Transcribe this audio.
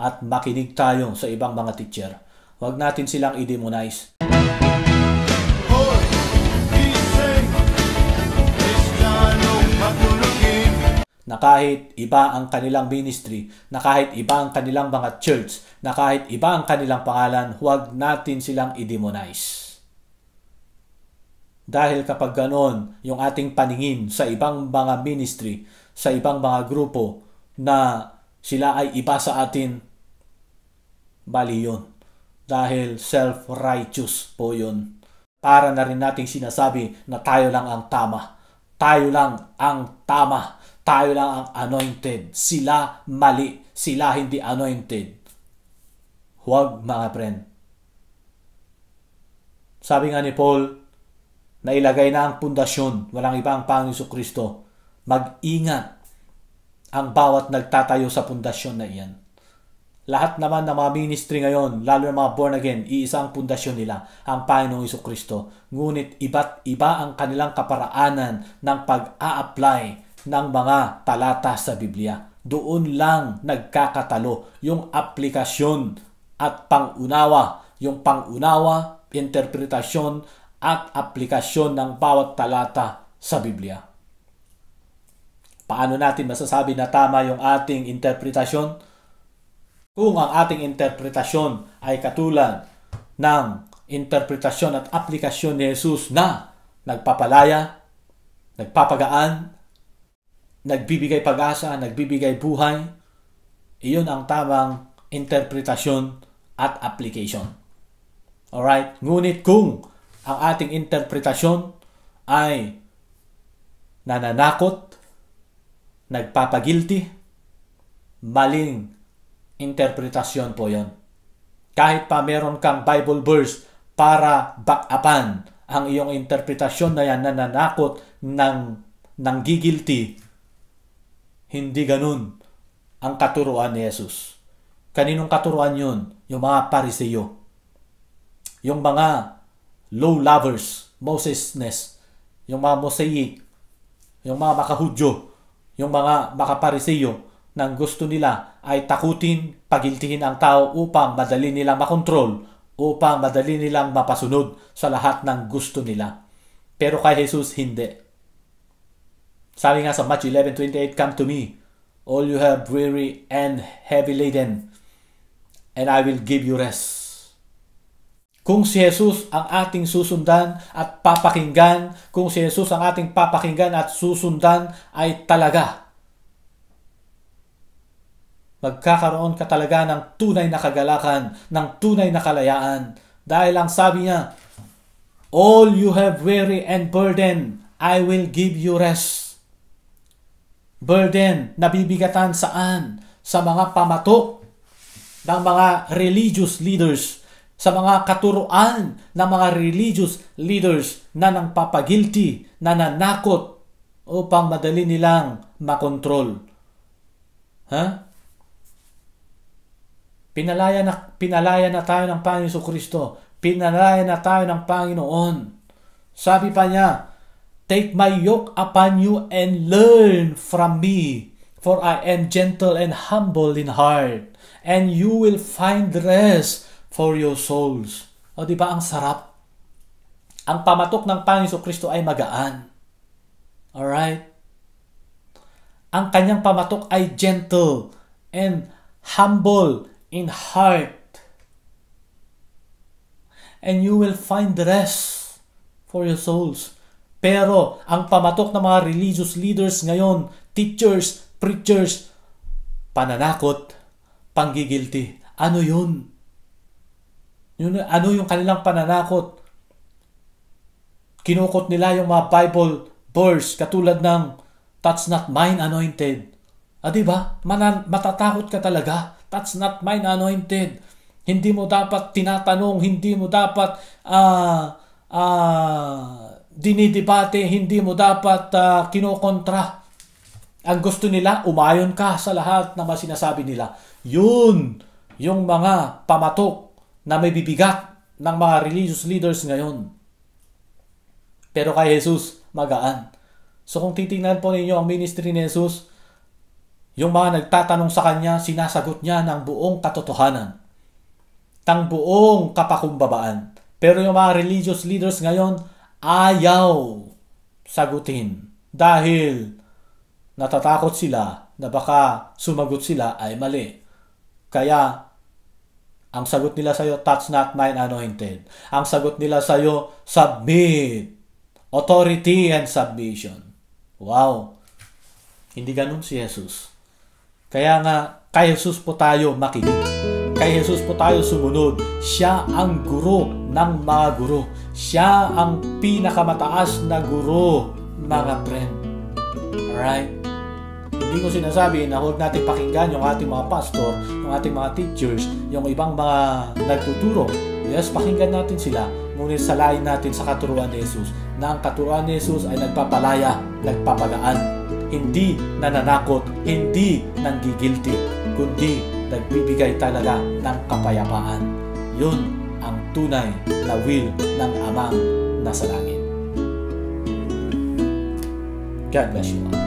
at makinig tayo sa ibang mga teacher. Huwag natin silang i-demonize. Na kahit iba ang kanilang ministry, na kahit iba ang kanilang mga church, na kahit iba ang kanilang pangalan, huwag natin silang i-demonize. Dahil kapag ganon yung ating paningin sa ibang mga ministry, sa ibang mga grupo na sila ay iba sa atin, mali yun. Dahil self-righteous po yun. Para na rin nating sinasabi na tayo lang ang tama. Tayo lang ang tama. Tayo lang ang anointed. Sila mali. Sila hindi anointed. Huwag, mga friend. Sabi nga ni Paul, nailagay na ang pundasyon, walang iba ang Panginoong Jesucristo. Mag-ingat ang bawat nagtatayo sa pundasyon na iyan. Lahat naman ng mga ministry ngayon, lalo ng mga born again, iisang pundasyon nila, ang Panginoong Jesucristo. Ngunit iba't iba ang kanilang kaparaanan ng pag-a-apply ng mga talata sa Biblia. Doon lang nagkakatalo yung aplikasyon at pangunawa. Yung pangunawa, interpretasyon, at aplikasyon ng bawat talata sa Biblia. Paano natin masasabi na tama yung ating interpretasyon? Kung ang ating interpretasyon ay katulad ng interpretasyon at aplikasyon ni Jesus na nagpapalaya, nagpapagaan, nagbibigay pag-asa, nagbibigay buhay, iyon ang tamang interpretasyon at application. Alright? Ngunit kung ang ating interpretasyon ay nananakot, nagpapagilty, maling interpretasyon po yon. Kahit pa meron kang Bible verse para back-upan ang iyong interpretasyon na yan, nananakot, nanggigilty, hindi ganun ang katuruan ni Jesus. Kaninong katuruan yun? Yung mga Pariseo. Yung mga law lovers, Mosesness, yung mga Mosaic, yung mga makahudyo, yung mga makapariseo, nang gusto nila ay takutin, pagiltihin ang tao upang madali nilang makontrol, upang madali nilang mapasunod sa lahat ng gusto nila. Pero kay Jesus, hindi. Sabi nga sa Matthew 11:28, "Come to me, all you have weary and heavy laden, and I will give you rest." Kung si Jesus ang ating susundan at papakinggan, kung si Jesus ang ating papakinggan at susundan, ay talaga magkakaroon ka talaga ng tunay na kagalakan, ng tunay na kalayaan. Dahil ang sabi niya, "All you have weary and burden, I will give you rest." Burden, nabibigatan saan? Sa mga pamatok ng mga religious leaders, sa mga katuruan ng mga religious leaders na nangpapagilty, na nanakot upang madali nilang makontrol. Pinalaya na tayo ng Panginoon Jesucristo. Pinalaya na tayo ng Panginoon. Sabi pa niya, "Take my yoke upon you and learn from me, for I am gentle and humble in heart, and you will find rest for your souls." O diba ang sarap? Ang pamatok ng Panginoon Jesucristo ay magaan. Alright? Ang kanyang pamatok ay gentle and humble in heart. And you will find rest for your souls. Pero ang pamatok ng mga religious leaders ngayon, teachers, preachers, pananakot, panggigilty. Ano yun? Ano yung kanilang pananakot? Kinukot nila yung mga Bible verse katulad ng "Touch not mine anointed." Diba? Matatakot ka talaga. "Touch not mine anointed." Hindi mo dapat tinatanong, hindi mo dapat dinidebate, hindi mo dapat kinokontra. Ang gusto nila, umayon ka sa lahat ng mga sinasabi nila. Yun, yung mga pamatok na may bibigat ng mga religious leaders ngayon. Pero kay Jesus, magaan. So kung titingnan po ninyo ang ministry ni Jesus, Yung mga nagtatanong sa kanya, sinasagot niya ng buong katotohanan, ng buong kapakumbabaan. Pero yung mga religious leaders ngayon, ayaw sagutin dahil natatakot sila na baka sumagot sila ay mali. Kaya, ang sagot nila sa'yo, touch not mine anointed. Ang sagot nila sa'yo, submit. Authority and submission. Wow! Hindi ganun si Jesus. Kaya nga, kay Jesus po tayo makinig. Kay Jesus po tayo sumunod. Siya ang guro ng mga guro. Siya ang pinakamataas na guro, mga friend. Alright? Hindi ko sinasabi na huwag natin pakinggan yung ating mga pastor, yung ating mga teachers, yung ibang mga nagtuturo. Yes, pakinggan natin sila. Ngunit salain natin sa katuruan ni Jesus na ang katuruan ni Jesus ay nagpapalaya, nagpapagaan. Hindi nananakot, hindi nanggigilty, kundi nagbibigay talaga ng kapayapaan. Yun ang tunay na will ng Amang nasa langit. God bless you all.